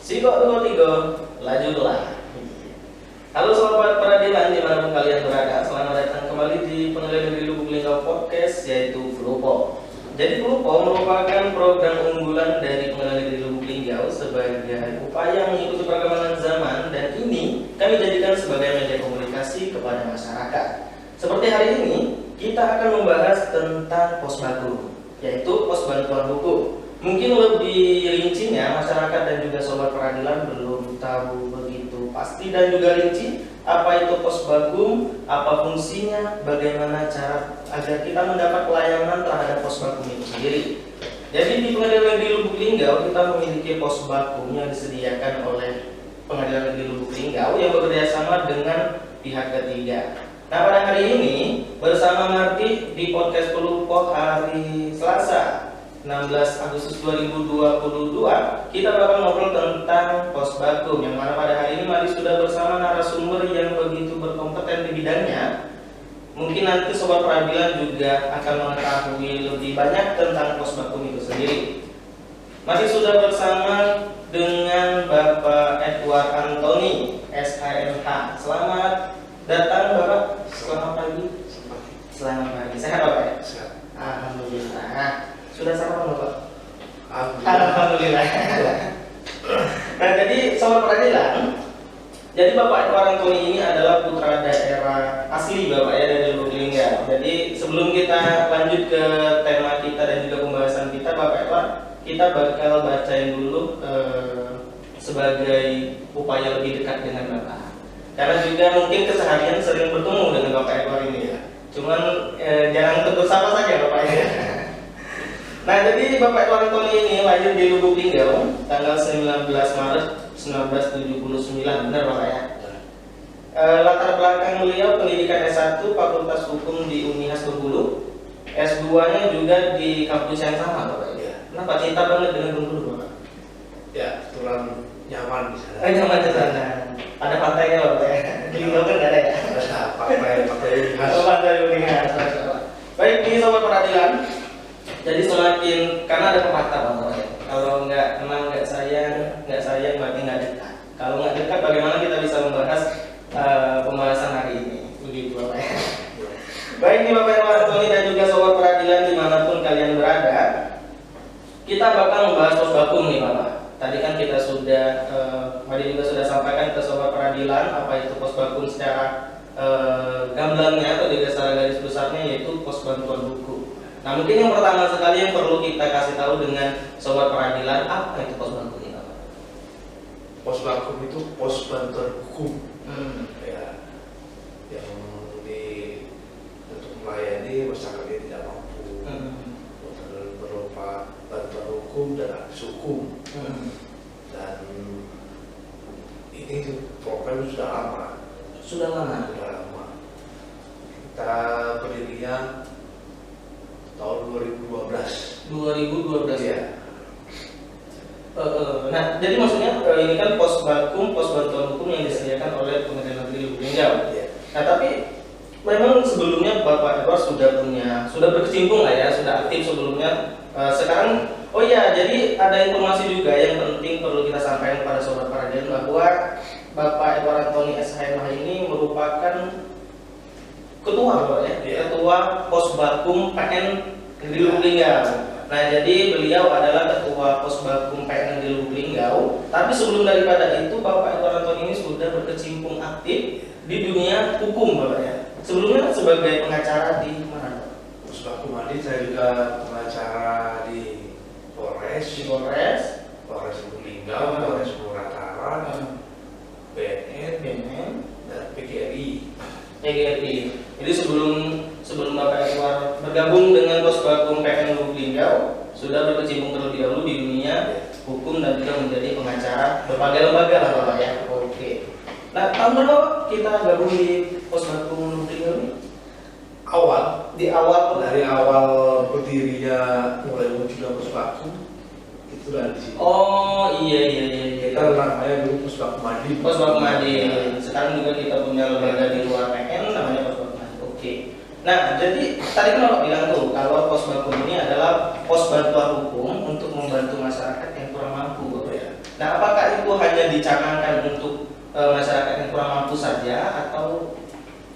Siko dua tiga, lajulah. Halo sobat peradilan dimanapun kalian berada, selamat datang kembali di Pengadilan Negeri Lubuk Linggau Podcast, yaitu Flupo. Jadi Flupo merupakan program unggulan dari Pengadilan Negeri Lubuk Linggau sebagai upaya mengikuti perkembangan zaman, dan ini kami jadikan sebagai media komunikasi kepada masyarakat. Seperti hari ini, kita akan membahas tentang Posbakum, yaitu pos bantuan hukum. Mungkin lebih rincinya masyarakat dan juga sobat peradilan belum tahu begitu pasti dan juga rinci apa itu Posbakum, apa fungsinya, bagaimana cara agar kita mendapat pelayanan terhadap Posbakum itu sendiri. Jadi di Pengadilan Negeri Lubuk Linggau kita memiliki Posbakum yang disediakan oleh Pengadilan Negeri Lubuk Linggau yang bekerjasama dengan pihak ketiga. Nah, pada hari ini bersama Marti di podcast Flupo hari Selasa 16 Agustus 2022 kita bakal ngobrol tentang Posbakum, yang mana pada hari ini Mari sudah bersama narasumber yang begitu berkompeten di bidangnya. Mungkin nanti sobat peradilan juga akan mengetahui lebih banyak tentang Posbakum itu sendiri. Masih sudah bersama dengan Bapak Edward Antoni SHMH. Selamat datang Bapak. Selamat pagi. Selamat pagi. Sehat Bapak? Sehat. Alhamdulillah. Sudah sarapan Bapak? Alhamdulillah. Nah, jadi sobat peradilan, jadi Bapak Edward Antoni ini adalah putra daerah asli Bapak ya dari Lubuk Linggau. Jadi sebelum kita lanjut ke tema kita dan juga pembahasan kita, Bapak Edward, kita bakal bacain dulu sebagai upaya lebih dekat dengan Bapak. Karena juga mungkin keseharian sering bertemu dengan Bapak Edward ini ya. Cuman jarang tegur sapa saja Bapak ya. Nah, jadi Bapak Edward Antoni ini lahir di Lubuk Linggau tanggal 19 Maret 1979, benar Bapak ya? Latar belakang beliau pendidikan S1 Fakultas Hukum di Unihas Bengkulu, S2-nya juga di kampus yang sama Bapak ya? Kenapa cinta banget dengan Bengkulu Bapak? Ya, kebetulan nyaman di sana. Nyaman di sana. Ada pantainya Bapak ya? Di Linggau kan nggak ada ya? Ada pakai Unihas. Pantai Unihas. Baik, ini sobat peradilan. Jadi semakin, karena ada pepatah Bapak ya, kalau nggak kenal nggak sayang berarti nggak dekat. Kalau nggak dekat, bagaimana kita bisa membahas pembahasan hari ini? Begitu Bapak ya. Baik nih Bapak Edward Antoni dan juga sobat peradilan dimanapun kalian berada, kita bakal membahas Posbakum nih Bapak. Tadi kan kita sudah, tadi juga sudah sampaikan ke sobat peradilan apa itu Posbakum secara gamblangnya atau juga secara garis besarnya, yaitu pos bantuan hukum. Nah, mungkin yang pertama sekali yang perlu kita kasih tahu dengan sobat peradilan, apa itu Posbakum ini Bapak? Posbakum itu pos bantuan hukum. Ya, yang untuk melayani masyarakat yang tidak mampu, berupa bantuan hukum dan akses hukum. Dan ini program sudah lama. Sudah lama. Kita berdirinya tahun 2012. 2012 ya. Nah, jadi maksudnya ini kan Posbakum, pos bantuan hukum yang disediakan oleh Pengadilan Negeri Lubuk Linggau. Ya. Nah, tapi memang sebelumnya Bapak Edward sudah berkecimpung lah ya, sudah aktif sebelumnya. Sekarang, oh ya, jadi ada informasi juga yang penting perlu kita sampaikan kepada sobat peradilan bahwa Bapak Edward Antoni SHMH ini merupakan ketua Bapak ya, ketua Posbakum PN Negeri Lubuk Linggau. Nah, jadi beliau adalah ketua Posbakum PN Negeri Lubuk Linggau. Tapi sebelum daripada itu, Bapak Edward Antoni ini sudah berkecimpung aktif di dunia hukum Bapak ya. Sebelumnya sebagai pengacara di mana Pak? Posbakum tadi saya juga pengacara di Polres Lubuk Linggau, Polres Purwakarta, BNN, dan PGRI. Jadi sebelum Bapak Edward bergabung dengan Posbakum PN Lubuk Linggau, sudah berkecimpung terlebih dahulu di dunia hukum dan juga menjadi pengacara berbagai lembaga lah Bapak ya. Oke. Nah, tahun berapa kita gabung di Posbakum Lubuk Linggau ini? Dari awal berdirinya mulai munculnya Posbakum itu dari sini. Oh iya. Kita namanya dulu Posbakum Madin. Posbakum Madin. Sekarang juga kita punya lembaga di luar PN namanya Posbakum Madin. Oke. Nah, jadi tadi kan Bapak bilang tuh kalau Posbakum ini adalah pos bantuan hukum untuk membantu masyarakat yang kurang mampu Bapak ya. Nah, apakah itu hanya dicanangkan untuk masyarakat yang kurang mampu saja atau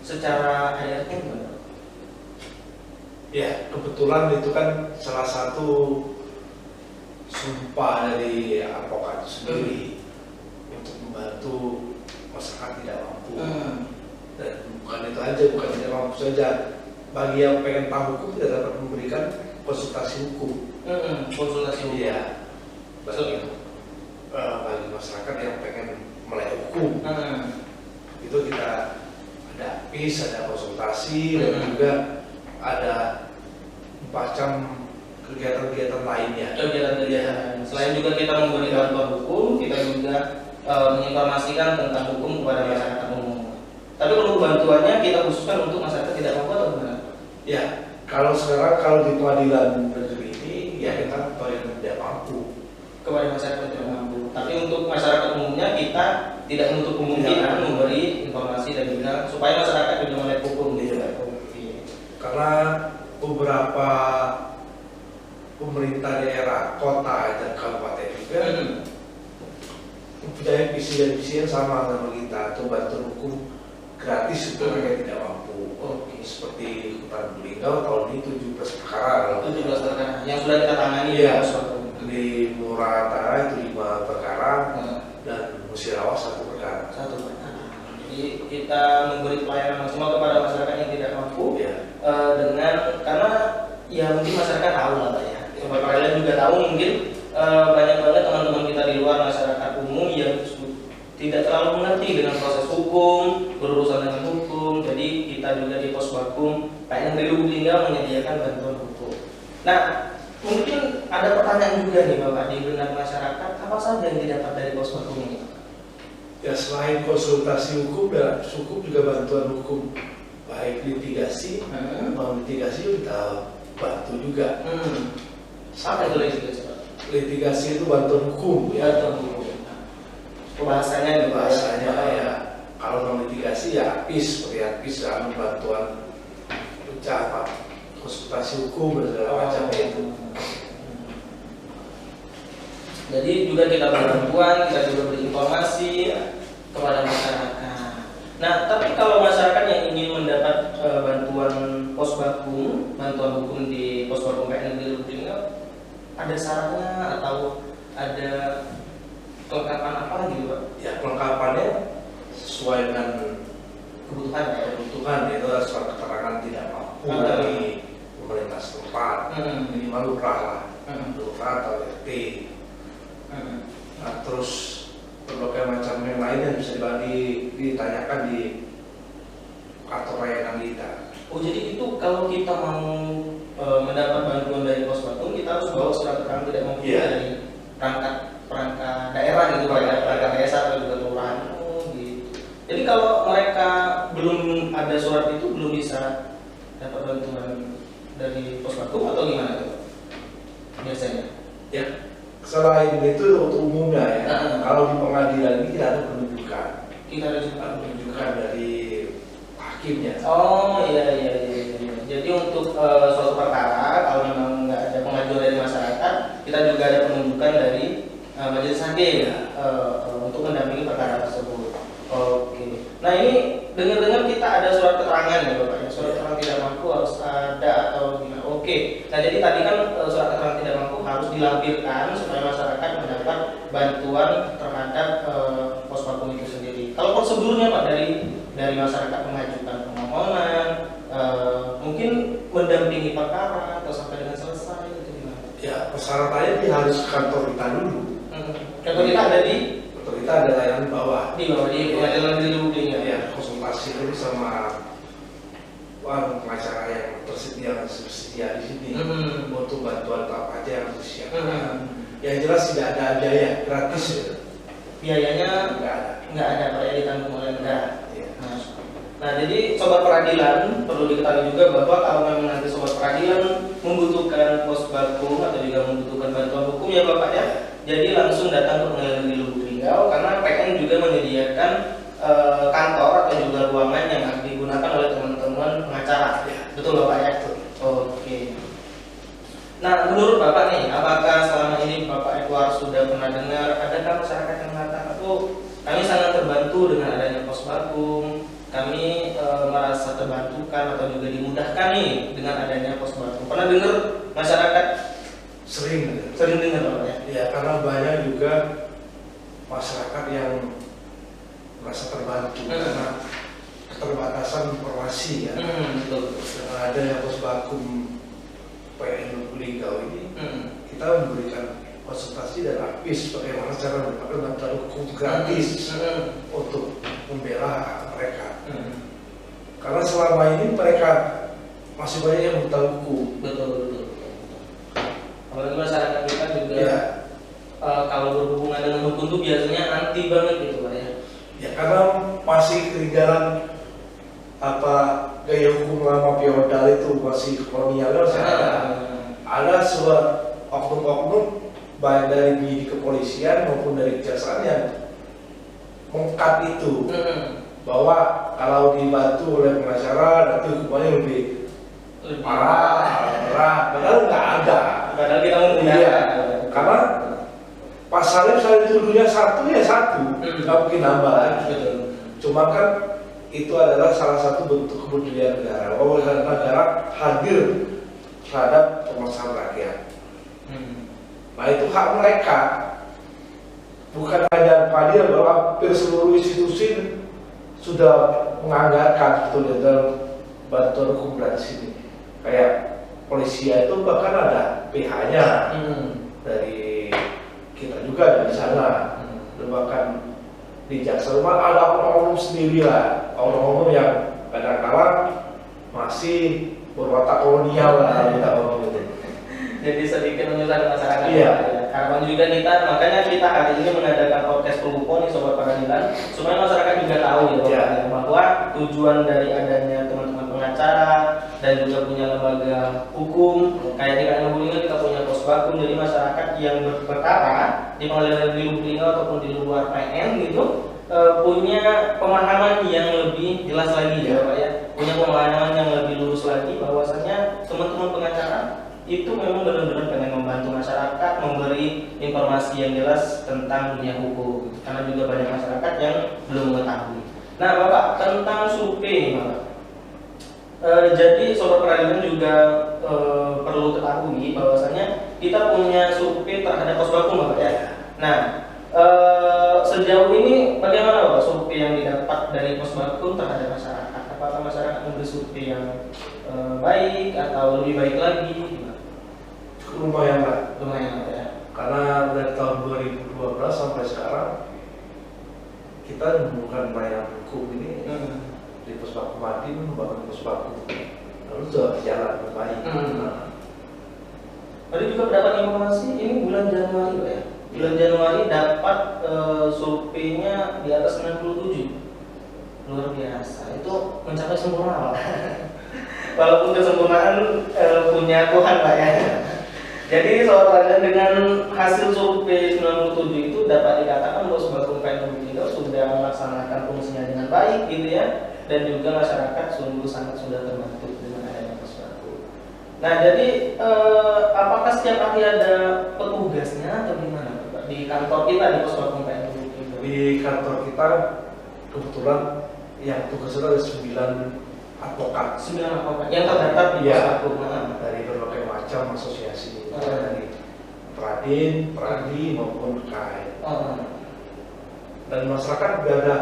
secara ART gimana? Ya, kebetulan itu kan salah satu sumpah dari advokat sendiri untuk membantu masyarakat tidak mampu. Dan bukan itu aja, bukan tidak mampu saja. Bagi yang pengen tahu hukum tidak dapat memberikan konsultasi hukum. Konsultasi hukum. Iya. Bagi masyarakat yang pengen melek hukum, itu kita ada APIS, ada konsultasi, dan juga ada macam kegiatan-kegiatan lainnya. Kegiatan-kegiatan. Selain juga kita memberi bantuan hukum, kita juga menginformasikan tentang hukum kepada masyarakat umum. Tapi kalau bantuannya kita khususkan untuk masyarakat tidak mampu atau gimana? Ya, kalau sekarang di pengadilan negeri ini ya kita yang tidak mampu kepada masyarakat tidak mampu. Tapi untuk masyarakat umumnya kita tidak menutup kemungkinan memberi informasi dan juga supaya masyarakat juga melek hukum gitu. Karena beberapa pemerintah daerah, kota dan kabupaten juga mempunyai visi dan misi yang sama dengan kita, atau bantuan hukum gratis untuk mereka yang tidak mampu. Seperti Hutan Belinggau tahun ini 17 perkara. 17 perkara yang sudah kita tangani ya. Di Murah Utara itu 5 perkara dan Musirawas 1 perkara. 1 perkara. Jadi kita memberi pelayanan maksimal kepada masyarakat yang tidak mampu dengan karena ya mungkin masyarakat tahu lah Pak ya. Sobat kalian juga tahu mungkin banyak banget teman-teman kita di luar masyarakat umum yang tidak terlalu mengerti dengan proses hukum, berurusan dengan hukum. Jadi kita juga di Posbakum PN Negeri Lubuk Linggau menyediakan bantuan hukum. Nah, mungkin ada pertanyaan juga nih Bapak di benak masyarakat, apa saja yang didapat dari Posbakum ini? Ya, selain konsultasi hukum, ya cukup juga bantuan hukum, baik litigasi, litigasi kita bantu juga. Apa itu litigasi? Litigasi itu bantuan hukum, ya. Bantuan hukum. Bahasanya ya. Kalau non litigasi ya APIS, seperti APIS ya, bantuan pecah konsultasi hukum dan segala macam itu. Jadi juga kita berbantuan, kita juga beri informasi kepada masyarakat. Nah, tapi kalau masyarakat yang ingin mendapat bantuan Posbakum, bantuan hukum di Posbakum PN Negeri Lubuk Linggau, ada syaratnya atau ada kelengkapan apa gitu Pak? Ya, kelengkapannya sesuai dengan kebutuhan, yaitu ada surat keterangan tidak mampu dari pemerintah setempat, minimal lurah atau RT. Nah, terus berbagai macam yang lain yang bisa ditanyakan di kantor layanan kita. Oh, jadi itu kalau kita mau mendapat bantuan dari Posbakum, kita harus bawa surat keterangan tidak mampu dari perangkat daerah gitu Pak ya, perangkat desa atau juga kelurahan. Gitu. Jadi kalau mereka belum ada surat itu belum bisa dapat bantuan dari Posbakum atau gimana tuh biasanya? Ya, selain itu untuk umumnya ya, kalau di pengadilan ini kita ada penunjukan. Kita ada penunjukan dari hakimnya. Oh iya. Jadi untuk suatu perkara kalau memang nggak ada pengajuan dari masyarakat, kita juga ada penunjukan dari majelis hakim untuk mendampingi perkara tersebut. Oke. Nah ini dengar-dengar kita ada surat keterangan ya Bapak ya. Surat keterangan tidak mampu harus ada atau gimana? Oke. Nah jadi tadi kan surat keterangan tidak mampu harus dilampirkan supaya masyarakat mendapat bantuan terhadap Posbakum itu sendiri. Kalau prosedurnya Pak dari masyarakat mengajukan permohonan, mungkin mendampingi perkara atau sampai dengan selesai itu gimana? Ya, persyaratannya dia harus ke kantor kita dulu. Kantor kita ada di? Kantor kita ada layanan bawah. Di bawah di pengadilan negeri Lubuk Linggau. Ya, konsultasi dulu sama pengacara yang tersedia di sini untuk bantuan apa aja yang harus disiapkan. Yang jelas tidak ada biaya gratis ya. Biayanya nggak ada Pak ya, ditanggung oleh negara. Nah, jadi sobat peradilan perlu diketahui juga bahwa kalau memang nanti sobat peradilan membutuhkan Posbakum atau juga membutuhkan bantuan hukum ya Bapak ya, jadi langsung datang ke Pengadilan Negeri Lubuk Linggau karena PN juga menyediakan kantor atau juga ruangan yang akan digunakan oleh teman-teman pengacara. Betul Bapak ya? Oke. Nah, menurut Bapak nih, apakah selama ini Bapak Edward sudah pernah dengar, adakah masyarakat yang mengatakan, oh kami sangat terbantu dengan adanya pos Bakum, kami merasa terbantukan atau juga dimudahkan nih dengan adanya pos Bakum. Pernah dengar masyarakat? Sering dengar Pak ya? Ya, karena banyak juga masyarakat yang merasa terbantu karena keterbatasan informasi ya. Betul. Dengan adanya pos Bakum PN Lubuk Linggau ini, kita memberikan konsultasi dan advies bagaimana cara mendapatkan bantuan hukum gratis untuk membela mereka. Karena selama ini mereka masih banyak yang buta hukum. Betul. Apalagi masyarakat kita juga kalau berhubungan dengan hukum itu biasanya anti banget gitu Pak ya. Ya karena masih ketinggalan gaya hukum lama feodal itu, masih kolonial masih ada sebuah oknum-oknum baik dari di kepolisian maupun dari kejaksaan yang mengkat itu bahwa kalau dibantu oleh pengacara nanti hukumannya lebih parah, padahal nggak ada. Padahal kita menggunakan. Karena pasalnya misalnya tuduhnya satu ya satu, nggak mungkin nambah lagi. Cuma kan itu adalah salah satu bentuk kepedulian negara, bahwa negara hadir terhadap permasalahan rakyat. Nah itu hak mereka, bukan hanya padian, bahwa hampir seluruh institusi sudah menganggarkan betul dalam bantuan hukum gratis ini. Kayak polisi itu bahkan ada PH-nya dari kita juga dari sana, dan bahkan di jaksa rumah ada oknum sendiri lah, oknum yang kadang-kadang masih berwatak kolonial lah kita ngomong gitu. Jadi sedikit menyusahkan masyarakat. Iya. Harapan juga makanya kita hari ini mengadakan podcast Pelupo nih Sobat Peradilan, supaya masyarakat juga tahu ya bahwa tujuan dari adanya teman-teman pengacara dan juga punya lembaga hukum kayak di KM Lubuk Linggau kita punya pos Bakum, jadi masyarakat yang berperkara di pengadilan negeri Lubuk Linggau ataupun di luar PN gitu punya pemahaman yang lebih jelas lagi ya Pak ya, punya pemahaman yang lebih lurus lagi bahwasanya teman-teman pengacara itu memang benar-benar pengen membantu masyarakat, memberi informasi yang jelas tentang dunia hukum, karena juga banyak masyarakat yang belum mengetahui. Nah Bapak, tentang survei Bapak, jadi Sobat Peradilan juga perlu ketahui bahwasanya kita punya survei terhadap pos Bakum Bapak ya. Nah sejauh ini bagaimana Bapak survei yang didapat dari pos Bakum terhadap masyarakat? Apakah masyarakat memberi survei yang baik atau lebih baik lagi? Lumayan lah, ya. Karena dari tahun 2012 sampai sekarang kita menemukan pelayanan hukum ini di pos Bakum Madin, bahkan pos Bakum lalu sudah berjalan dengan baik. Tadi juga mendapat informasi ini bulan Januari Pak ya. Bulan Januari dapat surveinya di atas 97. Luar biasa. Itu mencapai sempurna Pak. Walaupun kesempurnaan punya Tuhan Pak ya. Jadi Sobat Peradilan dengan hasil survei 97 itu dapat dikatakan bahwa Bakum PN Lubuk Linggau sudah melaksanakan fungsinya dengan baik gitu ya, dan juga masyarakat sungguh sangat sudah terbantu dengan adanya pos Bakum. Nah jadi apakah setiap hari ada petugasnya atau gimana Pak? Di kantor kita di pos Bakum PN Lubuk Linggau? Di kantor kita kebetulan yang tugasnya ada 9 advokat. 9 advokat yang terdaftar di pos Bakum dari berbagai macam asosiasi. Dari Pradin, Pradi maupun KAI. Dan masyarakat juga ada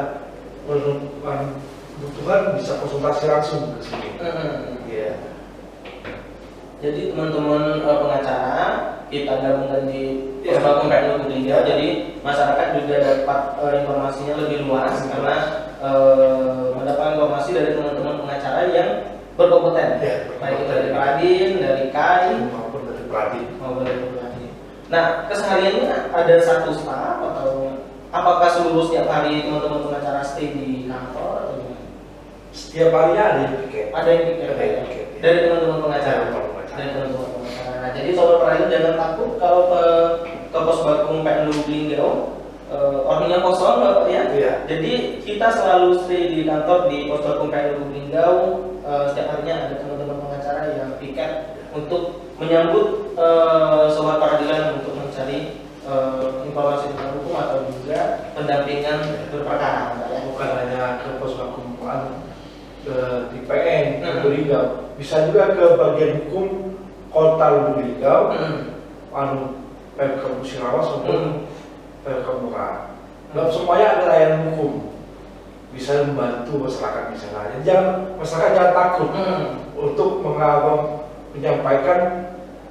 kebutuhan bisa konsultasi langsung ke sini. Jadi teman-teman pengacara kita gabungkan di pos Bakum PN Lubuk Linggau. Jadi masyarakat juga dapat informasinya lebih luas karena mendapat informasi dari teman-teman pengacara yang berkompeten, baik itu dari Pradin, dari KAI maupun dari Pradin. Nah, kesehariannya ada satu staf atau apakah seluruh setiap hari teman-teman pengacara stay di kantor atau gimana? Setiap harinya ada yang piket. Ada yang piket. Dari teman-teman pengacara. Dari teman-teman pengacara. Nah, jadi Sobat Peradilan jangan takut kalau ke pos Bakum PN Lubuk Linggau orangnya kosong Bapak ya. Jadi kita selalu stay di kantor di pos Bakum PN Lubuk Linggau. Setiap harinya ada teman-teman pengacara yang piket untuk menyambut Sobat Peradilan untuk mencari informasi tentang hukum atau juga pendampingan berperkara, Pak ya? Bukan hanya ke pos vakum ke di PN, ke Lubuk Linggau, bisa juga ke bagian hukum Kota Lubuk Linggau, Pemkab Musirawas maupun Pemkab Murah. Dan semuanya ada layanan hukum, bisa membantu masyarakat di sana. Jadi masyarakat jangan takut untuk menyampaikan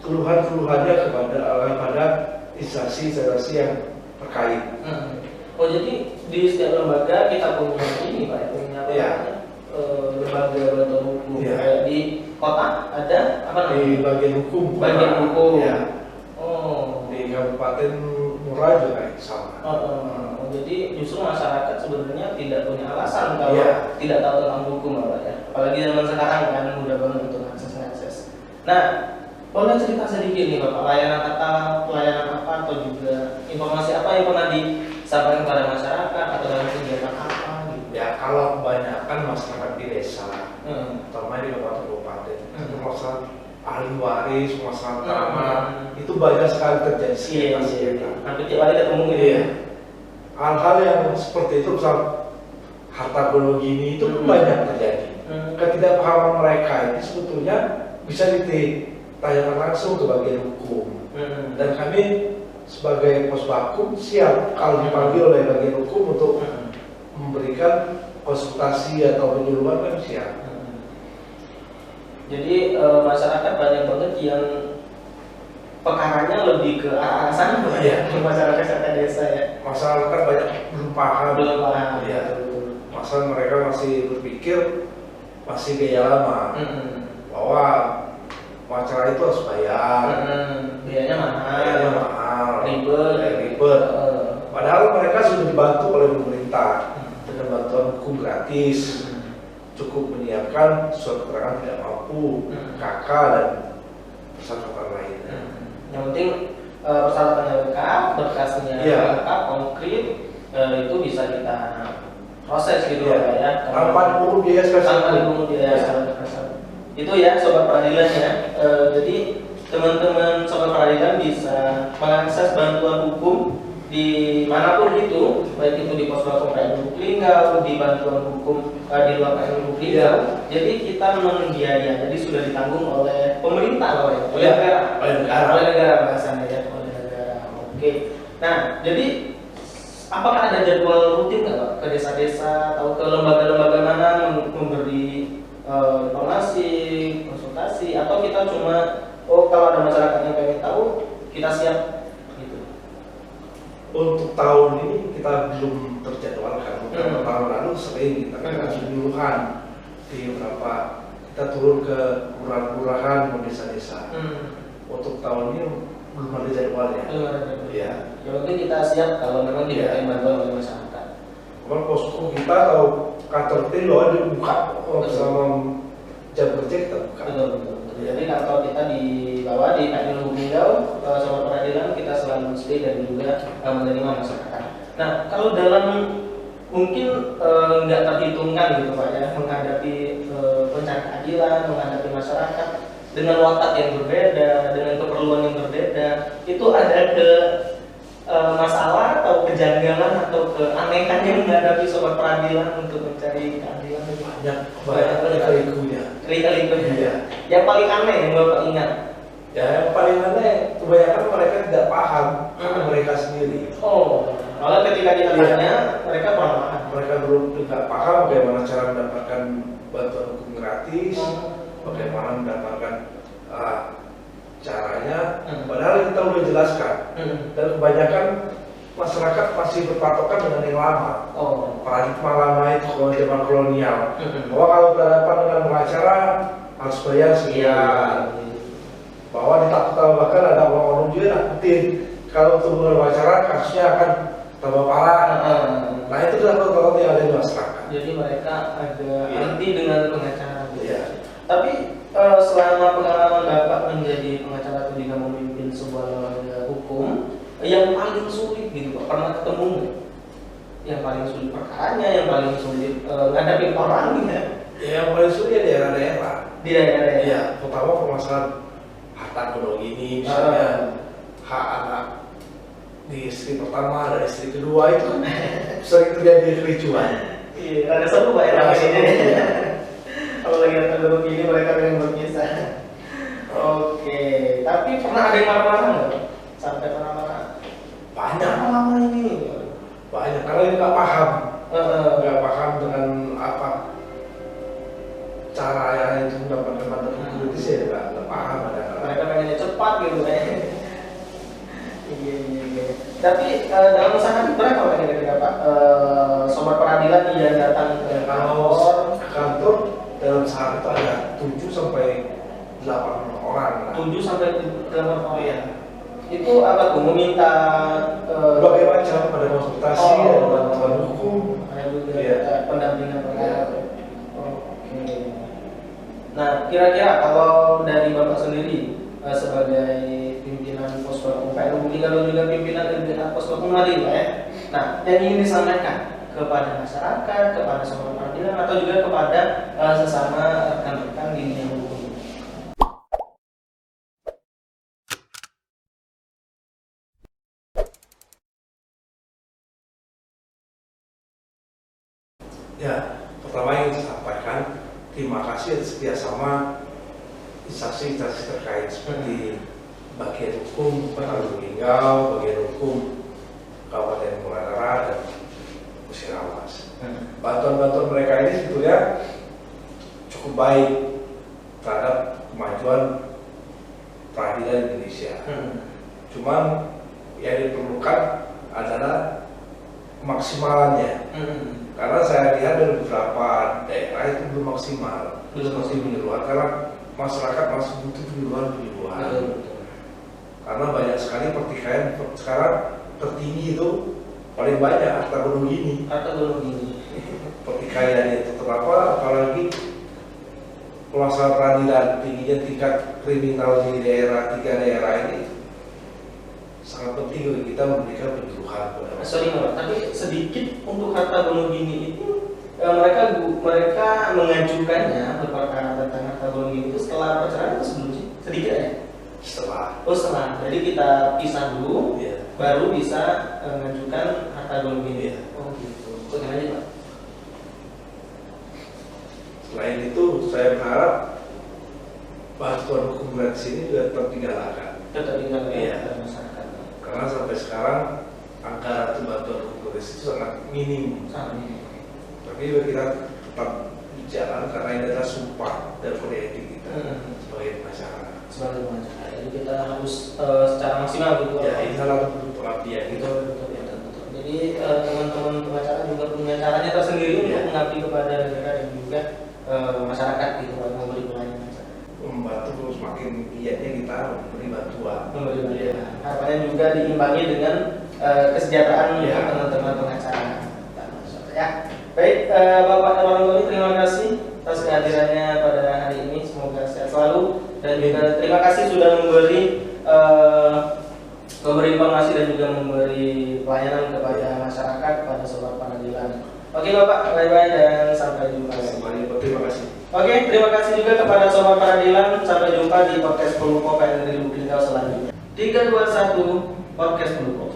keluhan-keluhannya kepada instansi-instansi yang terkait. Oh, jadi di setiap lembaga kita punya ini, Pak, punya lembaga bantuan hukum. Kayak di kota ada apa namanya? Di bagian hukum. Bagian hukum. Ya. Oh. Di Kabupaten Murah juga sama. Jadi justru masyarakat sebenarnya tidak punya alasan kalau tidak tahu tentang hukum, Pak ya. Apalagi zaman sekarang kan mudah banget untuk akses. Nah, boleh cerita sedikit nih Bapak, pelayanan apa atau juga informasi apa yang pernah disampaikan kepada masyarakat atau dalam kegiatan apa gitu? Ya, kalau kebanyakan masyarakat di desa, terutama di kabupaten, itu masalah ahli waris, masalah tanah, itu banyak sekali terjadi sekitar. Hampir tiap hari ketemu gitu ya. Hal-hal yang seperti itu, misal harta gono gini, itu banyak terjadi. Ketidakpahaman mereka ini sebetulnya bisa ditanyakan langsung ke bagian hukum. Dan kami sebagai pos vakum siap kalau dipanggil oleh bagian hukum untuk memberikan konsultasi atau penyuluhan, kami siap. Jadi masyarakat banyak banget yang perkaranya lebih ke arah sana, masyarakat desa ya. Masyarakat banyak belum paham. Ya. Masalah mereka masih berpikir masih gaya lama bahwa wawancara itu harus bayar, biayanya mahal, ribet. Padahal mereka sudah dibantu oleh pemerintah dengan bantuan hukum gratis, cukup menyiapkan surat keterangan tidak mampu, KK dan persyaratan lain. Yang penting persyaratannya lengkap, berkasnya lengkap, konkret, itu bisa kita proses gitu ya. Tanpa dipungut biaya sekali. Itu ya sobat peradilan ya. Jadi teman-teman sobat peradilan bisa mengakses bantuan hukum di manapun itu, baik itu di pos vakum PN Lubuk Linggau, di bantuan hukum di luar PN Lubuk Linggau. Jadi kita membiayai, jadi sudah ditanggung oleh pemerintah, oleh negara bahasanya ya, oleh negara. Oke. Nah, jadi apakah ada jadwal rutin nggak Pak ke desa-desa atau ke lembaga-lembaga mana memberi informasi, konsultasi, atau kita cuma kalau ada masyarakat yang pengen tahu kita siap gitu? Untuk tahun ini kita belum terjadwalkan. Beberapa tahun lalu sering kita kasih penyuluhan di beberapa, kita turun ke kelurahan ke desa-desa. Untuk tahun ini belum ada jadwalnya. Ya mungkin kita siap kalau memang diminta bantuan oleh masyarakat. Kalau posko kita atau kantor tim loh dibuka selama jam kerja kita buka. Betul. Jadi kalau kita dibawa di PN Lubuk Linggau, sobat peradilan kita selalu stay dan juga menerima masyarakat. Nah, kalau dalam mungkin nggak terhitungkan gitu Pak ya, menghadapi pencari keadilan, menghadapi masyarakat dengan watak yang berbeda, dengan keperluan yang berbeda, itu ada masalah atau kejanggalan atau keanehan yang menghadapi sobat peradilan untuk mencari keadilan? Banyak likunya. Iya. Yang paling aneh yang Bapak ingat? Ya, yang paling aneh kebanyakan mereka tidak paham mereka sendiri. Malah ketika ditanya mereka kurang paham. Mereka belum tidak paham bagaimana cara mendapatkan bantuan hukum gratis, bagaimana mendapatkan caranya. Padahal kita sudah jelaskan. Dan kebanyakan masyarakat masih berpatokan dengan yang lama. Paradigma lama itu kalau zaman kolonial. Bahwa kalau berhadapan dengan pengacara harus bayar sekian. Bahwa ditakut bahkan ada orang-orang juga nakutin kalau untuk berwawancara kasusnya akan tambah parah. Nah itu adalah protokol yang ada di masyarakat. Jadi mereka agak anti dengan pengacara. Tapi selama pengalaman Bapak menjadi pengacara atau juga memimpin sebuah lembaga hukum, yang paling sulit gitu Pak, pernah ketemu nggak? Yang paling sulit perkaranya, yang paling sulit ngadapin orangnya? Yang paling sulit ya daerah-daerah. Di daerah-daerah. Iya, pertama permasalahan harta gono gini, misalnya hak anak di istri pertama dan istri kedua itu sering terjadi kericuan. Iya, ada seru Pak ya Ada namanya seru, ini. ya. Kalau lagi nonton dulu gini mereka pengen berpisah. Oke, tapi pernah ada yang marah-marah nggak Pak? Sampai marah-marah? Banyak, Lama ini. banyak karena ini nggak paham, Heeh. nggak paham dengan apa cara yang itu mendapatkan mandat politis ya nggak paham ada. Mereka pengennya cepat gitu kan. Iya iya iya. Tapi dalam usaha berapa Pak kira-kira Pak? Sobat peradilan yang datang ke Kalau kantor kantor dalam sehari itu ada 7 sampai 8 orang. 7 sampai 8 orang. Ya. Itu apa tuh? Meminta Berbagai macam, ada konsultasi, Oh. ada bantuan hukum. ada juga Iya. pendampingan perkara. Iya. Oke. Nah, kira-kira kalau dari Bapak sendiri sebagai pimpinan pos Bakum PN Lubuk Linggau dan juga pimpinan pos Bakum Madi Pak ya. Nah, yang ingin disampaikan kepada masyarakat, kepada sobat peradilan atau juga kepada sesama rekan-rekan di dunia hukum. Ya, pertama yang saya sampaikan, terima kasih atas kerjasama instansi-instansi terkait seperti bagian hukum Kota Lubuk Linggau, bagian hukum Kabupaten Muratara dan Musirawas. Bantuan-bantuan mereka ini sebetulnya cukup baik terhadap kemajuan peradilan Indonesia. Cuman yang diperlukan adalah kemaksimalannya. Karena saya lihat dari beberapa daerah itu belum maksimal, masih penyuluhan karena masyarakat masih butuh penyuluhan. Karena banyak sekali pertikaian sekarang tertinggi itu paling banyak harta gunung gini. Atau belum ini. Pertikaian itu terapa, apalagi pelaksanaan peradilan tingginya tingkat kriminal di daerah 3 daerah ini sangat penting bagi kita memberikan penyuluhan kepada masyarakat. Sorry Pak, tapi sedikit untuk harta gunung gini itu mereka mengajukannya berperkara tentang harta gunung gini itu setelah perceraian atau sebelum sih? Sedikit aja. Setelah Oh setelah, jadi kita pisah dulu, ya, baru bisa mengajukan harta gunung gini. Iya. Oh gitu. Bagaimana aja Pak? selain itu saya berharap bantuan hukum gratis ini juga tetap digalakan. Tetap tinggal Iya. pada masyarakat. Karena sampai sekarang anggaran untuk bantuan hukum gratis itu sangat minim. Sangat ini. Tapi kita tetap berjalan karena ini adalah sumpah dan kode etik kita sebagai masyarakat. Sebagai masyarakat, jadi kita harus secara maksimal gitu. Ya, ini salah satu pengabdian gitu. Betul, betul, betul, betul. Jadi teman-teman pengacara juga punya caranya tersendiri Iya. untuk mengabdi kepada negara dan juga masyarakat gitu, untuk memberi pelayanan. Membantu terus makin giatnya kita memberi bantuan. Memberi pelayanan. Harapannya juga diimbangi dengan kesejahteraan Iya. untuk teman-teman pengacara. Ya, baik Bapak dan orang tua, terima kasih atas kehadirannya pada hari ini. Semoga sehat selalu dan juga terima kasih sudah memberi informasi dan juga memberi pelayanan kepada masyarakat, pada sobat peradilan. Oke Bapak, bye-bye dan sampai jumpa. Terima kasih. Oke, terima kasih juga kepada sobat peradilan. Sampai jumpa di podcast Pelupo PN Lubuk Linggau selanjutnya. 321 podcast Pelupo.